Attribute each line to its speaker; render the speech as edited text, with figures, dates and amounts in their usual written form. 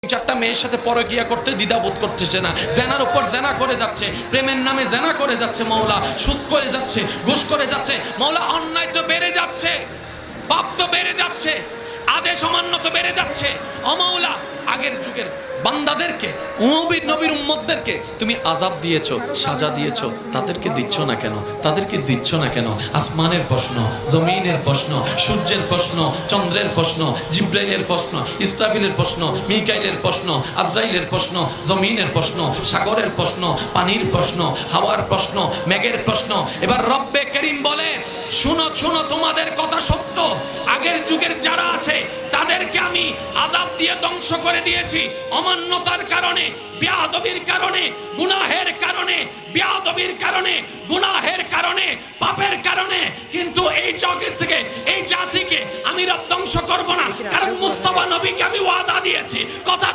Speaker 1: চারটা মেয়ের সাথে পরকিয়া করতে দ্বিধাবোধ করতেছে না, জেনার উপর জেনা করে যাচ্ছে, প্রেমের নামে জেনা করে যাচ্ছে মাওলা, সুদ করে যাচ্ছে, ঘুষ করে যাচ্ছে মাওলা, অন্যায় তো বেড়ে যাচ্ছে, পাপ তো বেড়ে যাচ্ছে, আদেশ অমান্য তো বেড়ে যাচ্ছে। ও মাওলা, আগের যুগের বান্দাদেরকে, নবীর উম্মতদেরকে তুমি আযাব দিয়েছো, সাজা দিয়েছো, তাদেরকে দিচ্ছ না কেন? তাদেরকে দিচ্ছ না কেন? আসমানের প্রশ্ন, জমিনের প্রশ্ন, সূর্যের প্রশ্ন, চন্দ্রের প্রশ্ন, জিব্রাইলের প্রশ্ন, ইসরাফিলের প্রশ্ন, মিকাইলের প্রশ্ন, আজরাইলের প্রশ্ন, জমিনের প্রশ্ন, সাগরের প্রশ্ন, পানির প্রশ্ন, হাওয়ার প্রশ্ন, মেঘের প্রশ্ন। এবার রব্বে করিম বলে, শুনো শুনো, তোমাদের কথা সত্য, আগের যুগের যারা আছে তাদেরকে আমি আযাব দিয়ে ধ্বংস করে দিয়েছি অমান্যতার কারণে, বেয়াদবির কারণে, গুনাহের কারণে, বেয়াদবির কারণে, গুনাহের কারণে, পাপের কারণে। কিন্তু এই জগৎ থেকে, এই জাতিকে আমি রব ধ্বংস করব না, কারণ মুস্তাফা নবীকে আমি ওয়াদা দিয়েছি, কথা